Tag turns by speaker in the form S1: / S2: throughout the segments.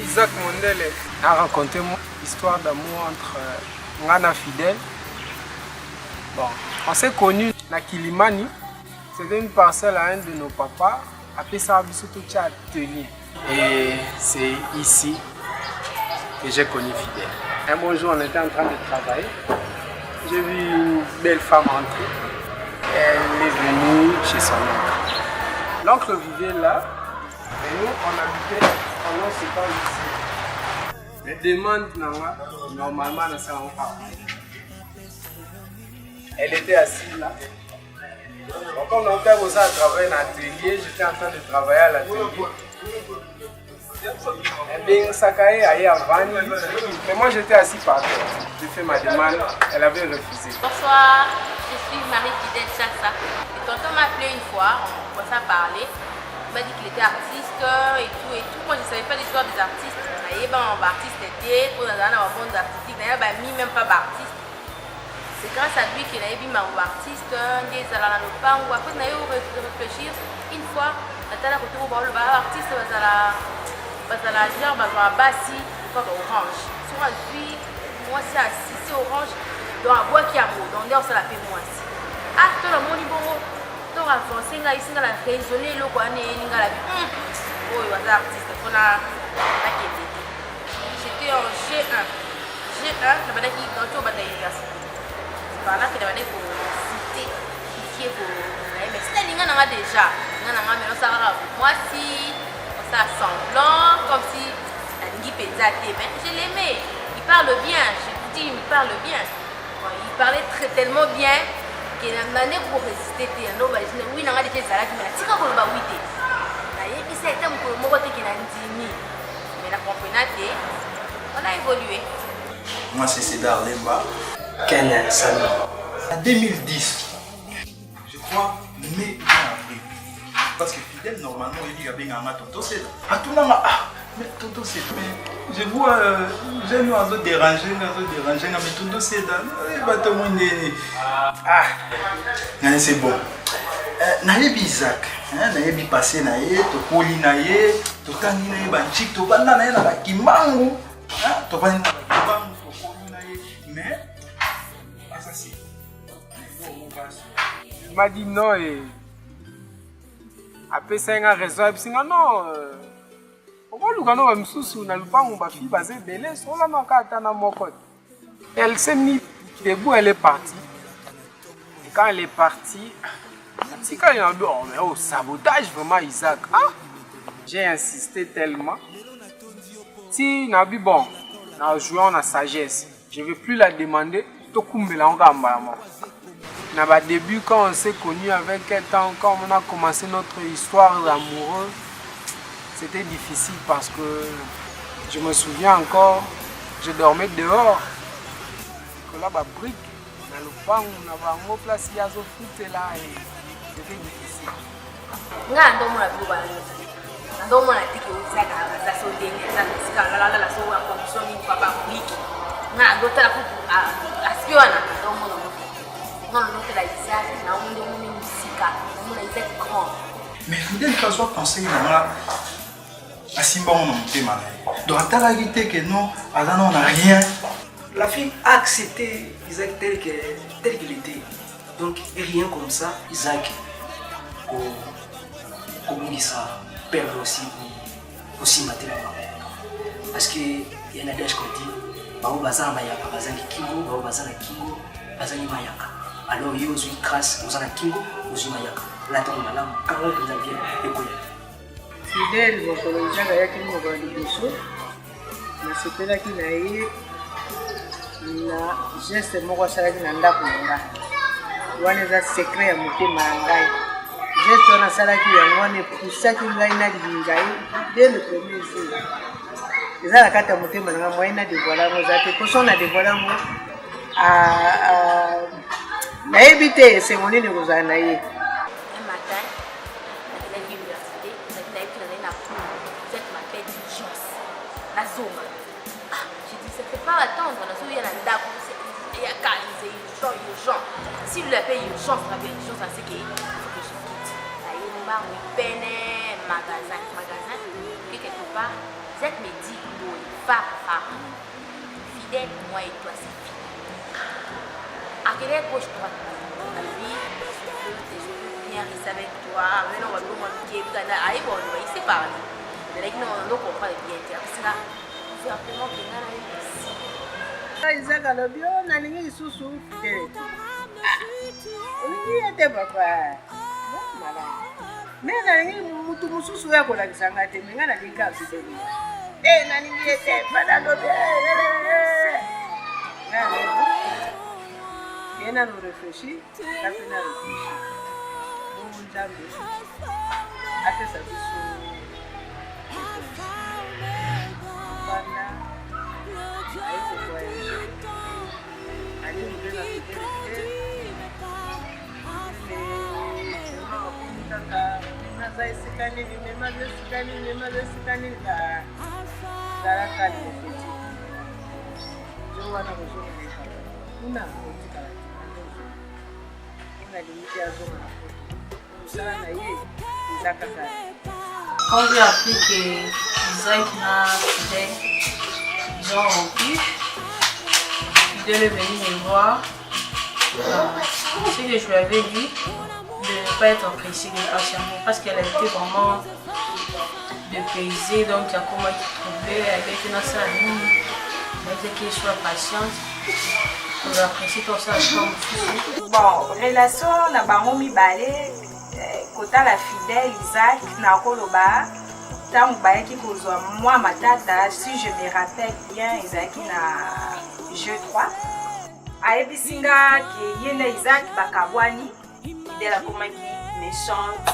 S1: Isaac Mondele a raconté une histoire d'amour entre Ngana Fidèle. Bon, on s'est connus à Kilimani. C'était une parcelle à un de nos papas, appelé ça atelier. Et c'est ici que j'ai connu Fidèle. Un bon jour, on était en train de travailler. J'ai vu une belle femme entrer. Elle est venue chez son oncle. L'oncle vivait là et nous, on habitait pendant ce temps ici. Les demandes, normalement, ne seront pas. Elle était assise là. Donc, quand mon père osait travailler dans l'atelier, j'étais en train de travailler à l'atelier. Eh bien, Sakae a eu à vendre, mais moi j'étais assis par terre. J'ai fait ma demande, elle avait refusé.
S2: Bonsoir, je suis Marie-Fidèle Chassa. Et tonton m'a appelé une fois, on commençait à parler. Il m'a dit qu'il était artiste et tout et tout. Moi je ne savais pas l'histoire des artistes. Je savais pas artiste était, on a un monde artistique, même pas d'artiste. C'est grâce à lui qu'il a vu ma artiste, des alala no pango. Après on a eu réfléchir une fois, on a la côté où l'artiste va la dire va bassi pour orange. Sur un puis moi c'est assis c'est orange dans la boîte qui a mot donc on ça la fait moi aussi. Ah toi le moni bongo toi avancé nga ici nga la raisonner le quoi né nga la oh il va artiste on a j'étais en G1 la bataille qui dans tout bataille université c'est par là que la bataille pour citer qui est pour mais c'est nga nga déjà nga nga mais on ça moi si ça semblant comme si mais je l'aimais, il parle bien, je vous dis, il parle bien. Bon, il parlait tellement bien qu'il n'a pas pour résister. Oui, il a dit que ça mais la tika pour le bawite. Il s'est été un peu moqué qu'il a dit mais la comprenait, on a évolué.
S3: Moi c'est Cédar Lemba, Ken Samy. En 2010, je crois, mai avril. Parce que Fidèle, normalement, il dit qu'il y a un tonton Cédar. À tout le monde, mais tonton Cédar, je vois, j'ai nous en déranger, mais tonton Cédar, c'est bon. Nayebi Isaac, nayebi passé naye, to poli naye, to tangi naye banchik, to banda naye na bakimangu, to banda na bakimangu, to poli naye, mais assassin.
S1: Il m'a dit non et après ça il a raison, et puis non. Elle s'est mise debout, elle est partie. Et quand elle est partie, quand il a dit oh mais oh sabotage vraiment Isaac. Ah, j'ai insisté tellement. Si n'a vu bon, n'a joué en sagesse. Je ne vais plus la demander. Tout comme au début quand on s'est connu avec elle, quand on a commencé notre histoire amoureux. C'était difficile parce que je me souviens encore, je dormais dehors. Que là, brique, dans le pan, on avait un place, il y a ce foot là et c'était difficile.
S3: Mais Fidèle pas soit conseil à Simba on a mal. Donc à la réalité que non, à là on n'a rien. La fille a accepté Isaac tel qu'il était. Donc rien comme ça, Isaac comme il ça perd aussi matériellement. Parce que il y en a des gens qui disent bah on bazar mayaka bazangi kingo, bah on bazar kingo, bazangi mayaka. Alors il y a aussi grâce aux kingo, aux mayaka. Là on a là quand on a bien écouté.
S4: Fidèle bokolonjaka yaki moko liboso nasepelaki na ye na geste moko asalaki na ndako na ngai wana eza secret ya motema ya ngai geste wana asalaki yango wana epusaki ngai nalinga ye dès le premier jour eza na kati ya motema nanga moyen na dévoile yango eza te poso na dévoile yango nayebi te esengo nini kozala na ye.
S2: Un matin, à l'université, cette m'appelle d'urgence. La zone. J'ai dit, ça ne peut pas attendre. Il y a la dame, il y a urgent. Si lui appelle urgence, ça fait urgence, c'est qu'il faut que je quitte. Là, il y a une peine, magasin. Quelque part, cette me dit, va, fidèle, moi et toi, c'est fini. À quelle heure gauche droite? La vie, je peux bien rester avec toi. Mais non, on va il sait parler. Mais non, on ne comprend pas bien. C'est là, c'est absolument que là, ici.
S4: Isaac alobi o nalingi lisusu fidèle. Olingi ete papa. Me nalingi mutu mususu ya kolakisa nga te, me nga nalingi fidèle. Nalingi ete padalobi. Et là, nous réfléchissons, la peine à réfléchir. Nous avons après ça,
S5: quand j'ai appris que Isaac n'a Fidèle, ils ont rompu, Fidèle est venu me voir. Ce que je lui avais dit, de ne pas être pressé, de patienter, parce qu'elle a été vraiment dépaysée, donc il y a comment qui trouvait avec une assassine, elle disait qu'il soit patiente.
S6: Bon, relation na bango mibale kota la Fidèle Isaac na koloba tant bayaki kozwa moi matata si je me rappelle bien ezaki na jeu 3 ayebisinga ke ye na Isaac bakabwani Fidèle akomaki méchante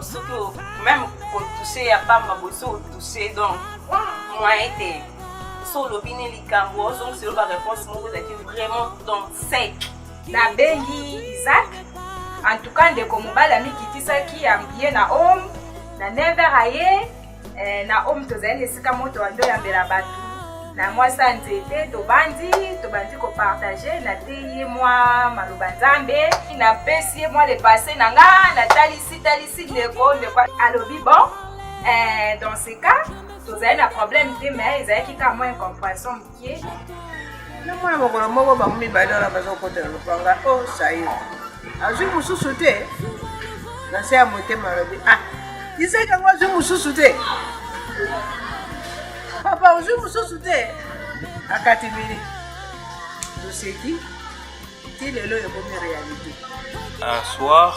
S6: surtout même kotouche ya pamba boso touché donc moi était solo bini likambo donc c'est la réponse moko qui vraiment donc sec na bengi Isaac en tout cas ndeko mobala mikitisaki ambie na homme na never aye na homme tozali esika moto ando yambela batu na moi sa nzete tobandi ko partager na teye moi maloba nzambe na pesi moi le passé nanga na talisi ndeko alobi bon dans ce cas vous avez un problème de mais ils avaient quand même incompréhension qui est
S4: non moi mon moko ba mi ba dala ba ko te no panga oh ça y est azu mususu te na se amotema lobi Isaac ngwa azu mususu te papa azu mususu te akatimiri doseki ti lelo e bomi réalité.
S7: Un soir,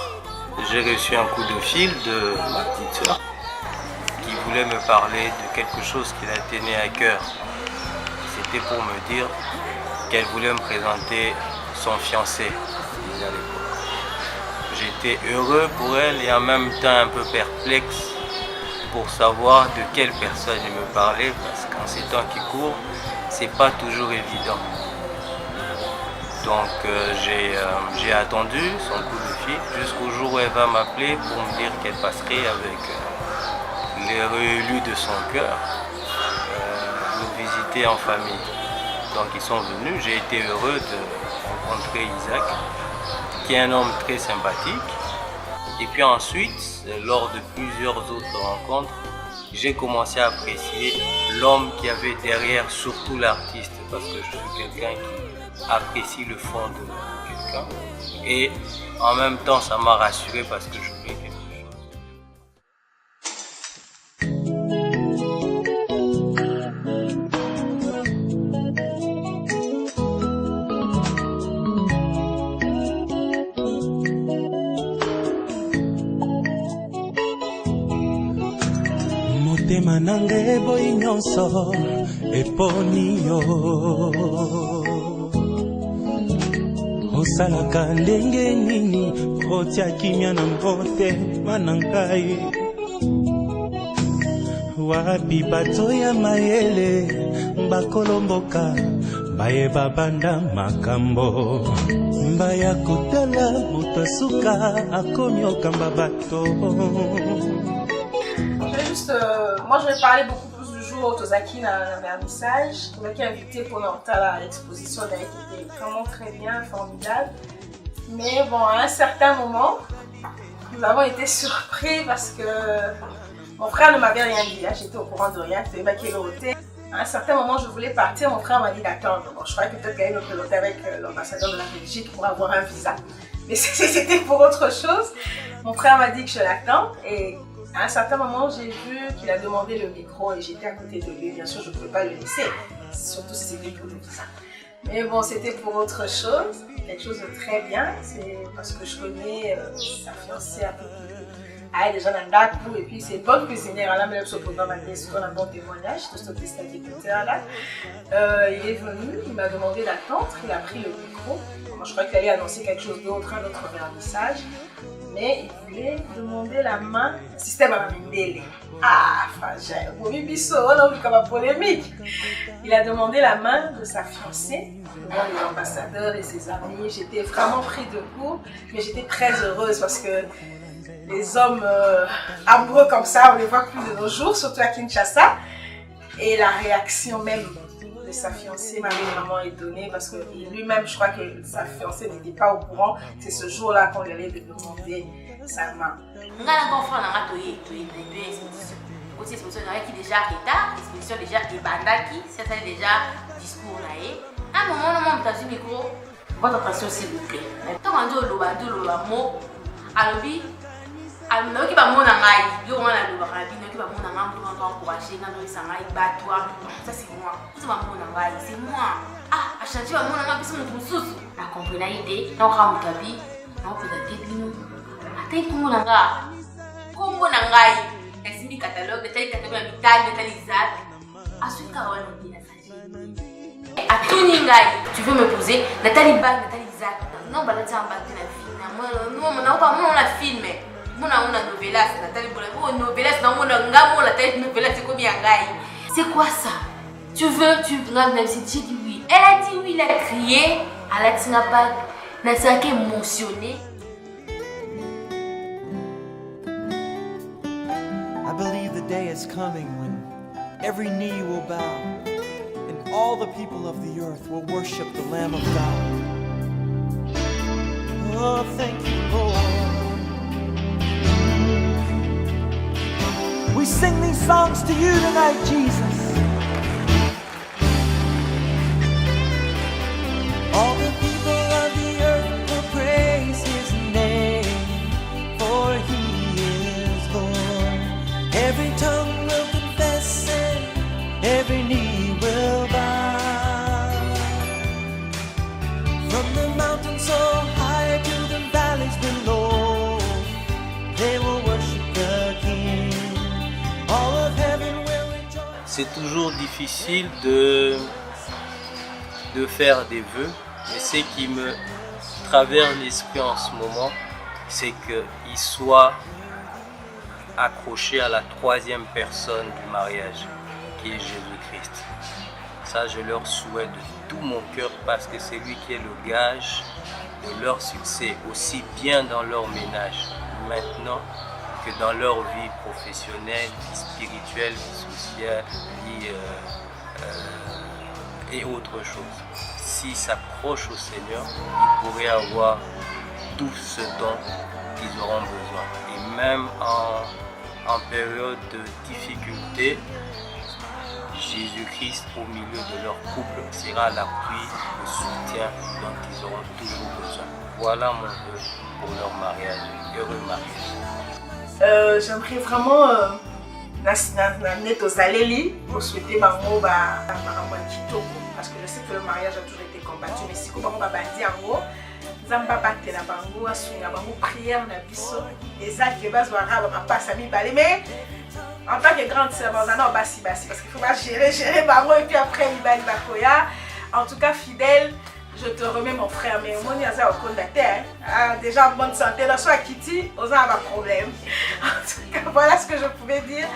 S7: j'ai reçu un coup de fil de ma petite sœur qui voulait me parler de quelque chose qui la tenait à cœur. C'était pour me dire qu'elle voulait me présenter son fiancé. J'étais heureux pour elle et en même temps un peu perplexe pour savoir de quelle personne elle me parlait parce qu'en ces temps qui courent, c'est pas toujours évident. Donc j'ai attendu son coup de fil jusqu'au jour où elle va m'appeler pour me dire qu'elle passerait avec les réélus de son cœur, nous visiter en famille. Donc ils sont venus, j'ai été heureux de rencontrer Isaac, qui est un homme très sympathique. Et puis ensuite, lors de plusieurs autres rencontres, j'ai commencé à apprécier l'homme qui avait derrière, surtout l'artiste, parce que je suis quelqu'un qui apprécie le fond de quelqu'un. Et en même temps, ça m'a rassuré parce que je voulais quelque chose.
S8: motema nanga boyi nyonso eponi yo osalaka ndenge nini otia kimia na motema na ngai wapi bato ya mayele bakolomboka bayeba banda makambo mbaya kotala moto suka akomi okamba bato.
S6: Moi je vais parler beaucoup plus du jour Tozaki na vernissage. Tozaki invité pour à l'exposition qui était vraiment très bien, formidable. Mais bon, à un certain moment, nous avons été surpris parce que mon frère ne m'avait rien dit, hein. J'étais au courant de rien, à un certain moment, je voulais partir, mon frère m'a dit d'attendre. Bon, je croyais que peut-être qu'il allait me présenter avec l'ambassadeur de la Belgique pour avoir un visa. Mais c'était pour autre chose. Mon frère m'a dit que je l'attends et à un certain moment, j'ai vu qu'il a demandé le micro et j'étais à côté de lui. Bien sûr, je ne pouvais pas le laisser, surtout si c'était pour le visa. Mais bon, c'était pour autre chose, quelque chose de très bien. C'est parce que je connais sa fiancée un peu plus. Elle est déjà dans le et puis c'est une bonne cuisinière. Elle a même ce programme sur un bon témoignage, tout ce que là. Il est venu, il m'a demandé d'attendre, il a pris le micro. Moi, je crois qu'il allait annoncer quelque chose d'autre, un autre vernissage. Mais il voulait demander la main, système à Mindele. Ah, fragile, on a vu comme un polémique. Il a demandé la main de sa fiancée devant les ambassadeurs et ses amis. J'étais vraiment pris de court, mais j'étais très heureuse parce que les hommes amoureux comme ça, on les voit plus de nos jours, surtout à Kinshasa. Et la réaction même de sa fiancée m'avait vraiment étonnée parce que lui-même, je crois que sa fiancée n'était pas au courant. C'est ce jour-là qu'on lui allait demander sa main.
S2: Aussi exposition qui déjà retard, exposition déjà ebandaki, c'est déjà discours là et à un moment on monte sur micro, votre attention s'il vous plaît. Tant qu'on dit le mot, alobi, alors qui va mon angai, yo on a le barabine qui va mon angai pour encourager dans le sangai batwa, ça c'est moi. C'est mon angai, c'est moi. Ah, à chaque fois mon angai c'est mon sous. La comprenalité, non ramutabi, non peut être bino. Attends comment mon angai, comment mon angai. Le catalogue, le catalogue amical, le Isaac. À tout Ningai, tu veux me poser Nathalie Bag, Nathalie Isaac. Non, bah là, tu as un bac de la film. Non, on n'a pas la film. On a une novelas, Nathalie Bag. Novelas, non, on a un gars, on a une novelas, c'est comme Yangai. C'est quoi ça? Tu veux, même si j'ai dit oui. Elle a dit oui, elle a crié. Elle a dit Bag. Nathalie est émotionnée.
S9: I believe the day is coming when every knee will bow and all the people of the earth will worship the Lamb of God. Oh, thank you, Lord. We sing these songs to you tonight, Jesus. All the people of the earth will praise His name, for He is Lord. Every tongue will confess and every knee will bow. From the mountains so high to the valleys below, they will worship the King. All of heaven will rejoice.
S7: C'est toujours difficile de faire des vœux, mais ce qui me traverse l'esprit en ce moment, c'est qu'il soit accroché à la troisième personne du mariage, qui est Jésus-Christ. Ça, je leur souhaite de tout mon cœur parce que c'est lui qui est le gage de leur succès, aussi bien dans leur ménage maintenant que dans leur vie professionnelle, vie spirituelle, vie sociale, vie et autre chose. S'ils s'accrochent au Seigneur, ils pourraient avoir tout ce dont ils auront besoin. Et même en période de difficulté, Jésus-Christ au milieu de leur couple sera l'appui, le soutien dont ils auront toujours besoin. Voilà mon vœu pour leur mariage. Heureux mariage.
S6: J'aimerais vraiment aux Aléli pour souhaiter Bango Kitoko parce que je sais que le mariage a toujours été combattu, mais si vous avez bâti en haut, Zamba batte la Bango, Asunga Bango, prière, Nabiso, les actes qui basent passe à mi-balé, mais en tant que grande sœur, on a bassi parce qu'il faut pas gérer Bango et puis après mi-balé Bakoya. En tout cas, fidèle. Je te remets mon frère, mais au moins il y a au compte de la terre. Déjà en bonne santé, dans soit Kitty, on a un problème. En tout cas, voilà ce que je pouvais dire.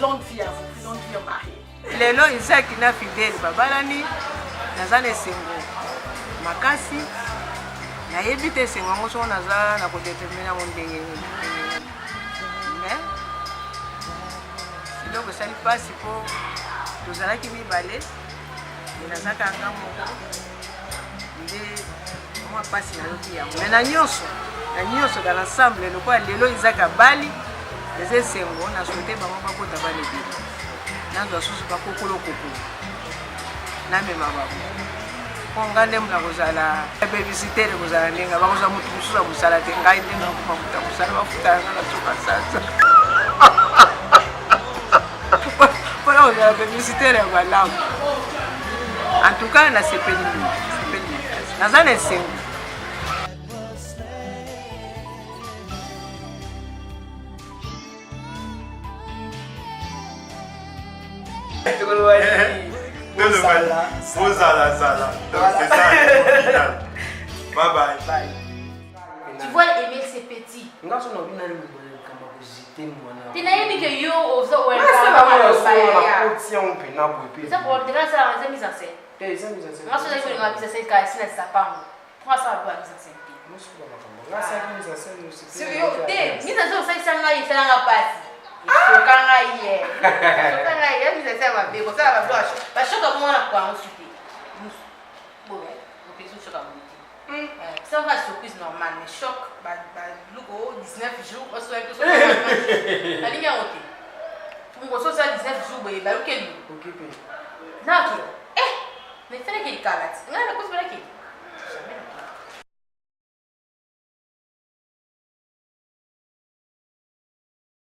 S5: longue vie à vous, longue vie au mari.
S4: lelo Isaac na Fidèle babalani naza na esengo makasi nayebi te esengo yango soko naza na kodetermine yango ndenge mais siloko esali mpasi mpo tozalaki mibale nazaka nga moko nde mwa mpasi nayoki yango mais na nyonso dans l'ensemble lokola lelo Isaac abali eza esengo na souhaite bango bakota bana ebele nazwa susu bakokolo kokolo namema bango mpo nga nde muna kozala babisitere kozala ndenge bakozwa motu mosusu ya mosala te ngai nde nakoma motu ya mosala bafutanga na soka sasa mpona kozala babisitere ya malamu en tout cas nasepeli makasi naza na esengo
S3: Bye bye.
S2: Tu vois aimer ces petits. Tu n'as pas dit que yo aux autres ouais. Ça pour te dire ça les mise en scène. Moi je dis que la mise en scène quand c'est ça pas. Pourquoi ça va mise en scène? Mise en scène ça là il fait la partie. Il faut quand hier. Il mise en scène va bien. Ça va bien. Parce que comme on a quoi on suit. Bon, on peut se choquer. Ça va surprise normale, mais choc, logo 19 jours, on se fait que ça. La ligne est haute. Pour qu'on soit 19 jours, bah, ok, lui. Là, ok. Eh, mais fais-le qu'il calate. Là, la cause, voilà qui.